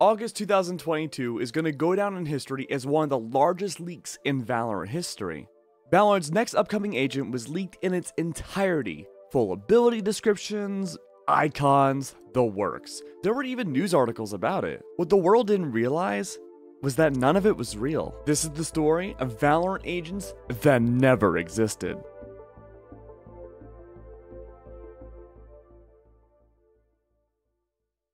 August 2022 is going to go down in history as one of the largest leaks in Valorant history. Valorant's next upcoming agent was leaked in its entirety, full ability descriptions, icons, the works. There were even news articles about it. What the world didn't realize was that none of it was real. This is the story of Valorant agents that never existed.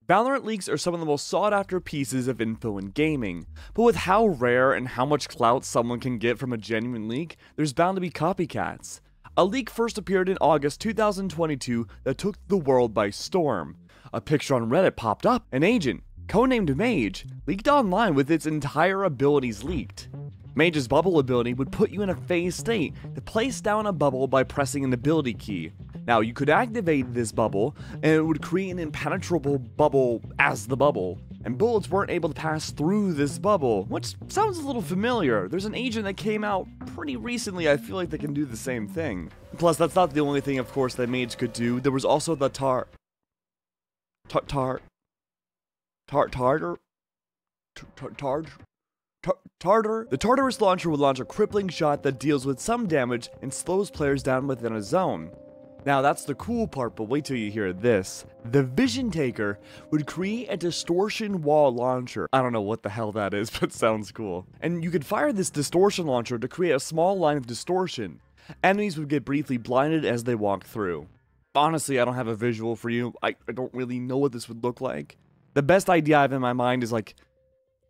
Valorant leaks are some of the most sought after pieces of info in gaming, but with how rare and how much clout someone can get from a genuine leak, there's bound to be copycats. A leak first appeared in August 2022 that took the world by storm. A picture on Reddit popped up, an agent, codenamed Mage, leaked online with its entire abilities leaked. Mage's bubble ability would put you in a phase state to place down a bubble by pressing an ability key. Now, you could activate this bubble, and it would create an impenetrable bubble as the bubble, and bullets weren't able to pass through this bubble, which sounds a little familiar. There's an agent that came out pretty recently, I feel like they can do the same thing. Plus, that's not the only thing, of course, that Mage could do. There was also the Tartar. The Tartarus launcher would launch a crippling shot that deals with some damage and slows players down within a zone. Now that's the cool part, but wait till you hear this. The Vision Taker would create a distortion wall launcher. I don't know what the hell that is, but sounds cool. And you could fire this distortion launcher to create a small line of distortion. Enemies would get briefly blinded as they walk through. Honestly, I don't have a visual for you. I don't really know what this would look like. The best idea I have in my mind is like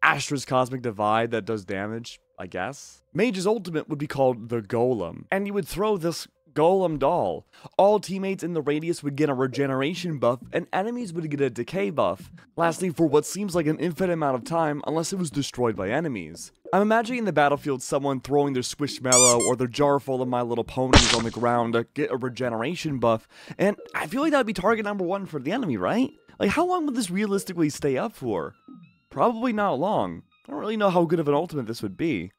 Astra's Cosmic Divide that does damage, I guess. Mage's ultimate would be called the Golem, and you would throw this Golem doll. All teammates in the radius would get a regeneration buff, and enemies would get a decay buff, lasting for what seems like an infinite amount of time unless it was destroyed by enemies. I'm imagining in the battlefield someone throwing their Squishmallow or their jar full of My Little Ponies on the ground to get a regeneration buff, and I feel like that would be target number one for the enemy, right? Like, how long would this realistically stay up for? Probably not long. I don't really know how good of an ultimate this would be.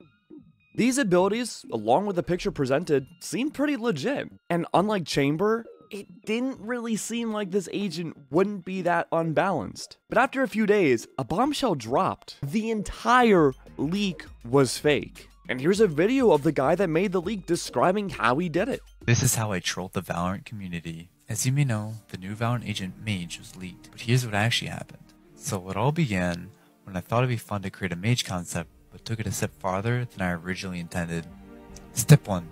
These abilities, along with the picture presented, seem pretty legit. And unlike Chamber, it didn't really seem like this agent wouldn't be that unbalanced. But after a few days, a bombshell dropped. The entire leak was fake. And here's a video of the guy that made the leak describing how he did it. This is how I trolled the Valorant community. As you may know, the new Valorant agent Mage was leaked, but here's what actually happened. So it all began when I thought it'd be fun to create a Mage concept, but took it a step farther than I originally intended. Step 1.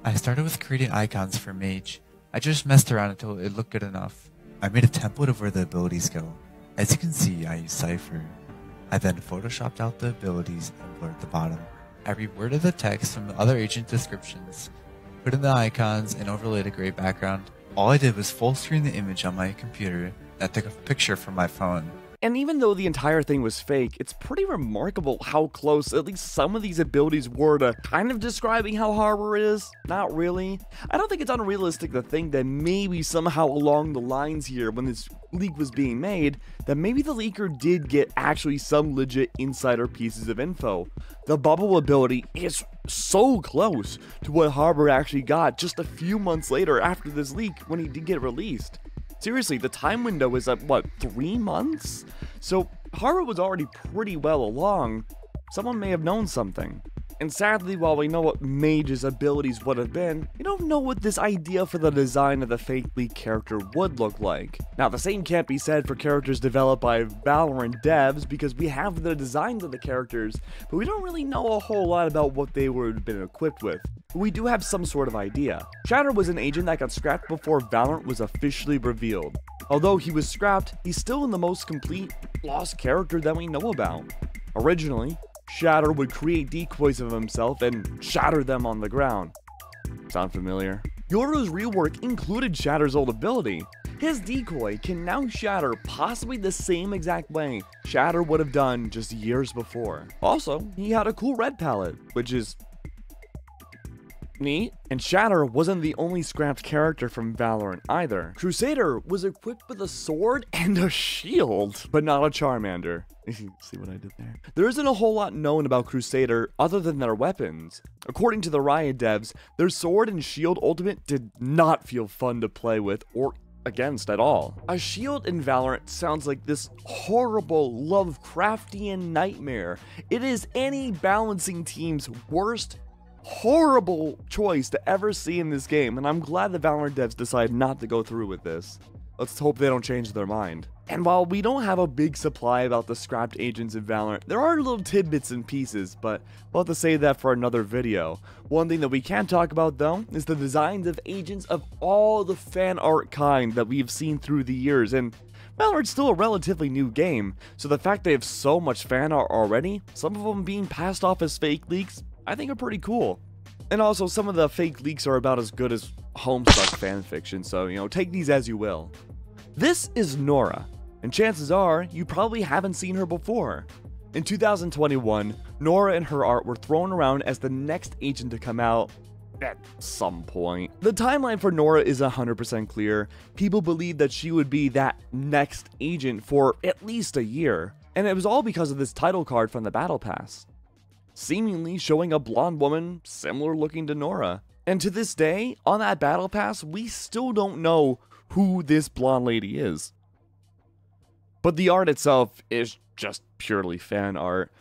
I started with creating icons for Mage. I just messed around until it looked good enough. I made a template of where the abilities go. As you can see, I used Cypher. I then photoshopped out the abilities and blurred the bottom. I reworded the text from the other agent descriptions, put in the icons, and overlaid a gray background. All I did was full screen the image on my computer and took a picture from my phone. And even though the entire thing was fake, it's pretty remarkable how close at least some of these abilities were to kind of describing how Harbor is. Not really. I don't think it's unrealistic to think that maybe somehow along the lines here, when this leak was being made, that maybe the leaker did get actually some legit insider pieces of info. The bubble ability is so close to what Harbor actually got just a few months later after this leak when he did get released. Seriously, the time window is at, what, 3 months? So, Harbor was already pretty well along. Someone may have known something. And sadly, while we know what Mage's abilities would have been, we don't know what this idea for the design of the fake leak character would look like. Now, the same can't be said for characters developed by Valorant devs, because we have the designs of the characters, but we don't really know a whole lot about what they would have been equipped with. But we do have some sort of idea. Shatter was an agent that got scrapped before Valorant was officially revealed. Although he was scrapped, he's still in the most complete lost character that we know about. Originally, Shatter would create decoys of himself and shatter them on the ground. Sound familiar? Yoru's rework included Shatter's old ability. His decoy can now shatter possibly the same exact way Shatter would have done just years before. Also, he had a cool red palette, which is neat. And Shatter wasn't the only scrapped character from Valorant either. Crusader was equipped with a sword and a shield, but not a Charmander. See what I did there? There isn't a whole lot known about Crusader other than their weapons. According to the Riot devs, their sword and shield ultimate did not feel fun to play with or against at all. A shield in Valorant sounds like this horrible Lovecraftian nightmare. It is any balancing team's worst horrible choice to ever see in this game, and I'm glad the Valorant devs decided not to go through with this. Let's hope they don't change their mind. And while we don't have a big supply about the scrapped agents in Valorant, there are little tidbits and pieces, but we'll have to save that for another video. One thing that we can talk about though is the designs of agents of all the fan art kind that we've seen through the years, and Valorant's still a relatively new game, so the fact they have so much fan art already, some of them being passed off as fake leaks, I think are pretty cool. And also, some of the fake leaks are about as good as Homestuck fanfiction, so, take these as you will. This is Nora, and chances are, you probably haven't seen her before. In 2021, Nora and her art were thrown around as the next agent to come out at some point. The timeline for Nora is 100% clear. People believe that she would be that next agent for at least a year, and it was all because of this title card from the Battle Pass, seemingly showing a blonde woman similar looking to Nora. And to this day, on that Battle Pass, we still don't know who this blonde lady is. But the art itself is just purely fan art.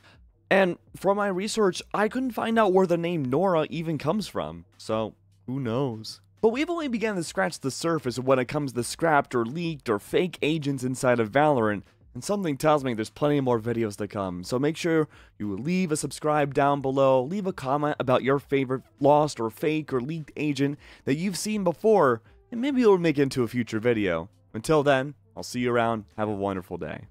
And from my research, I couldn't find out where the name Nora even comes from, so who knows. But we've only begun to scratch the surface when it comes to scrapped or leaked or fake agents inside of Valorant, and something tells me there's plenty more videos to come, so make sure you leave a subscribe down below, leave a comment about your favorite lost or fake or leaked agent that you've seen before, and maybe it'll make it into a future video. Until then, I'll see you around, have a wonderful day.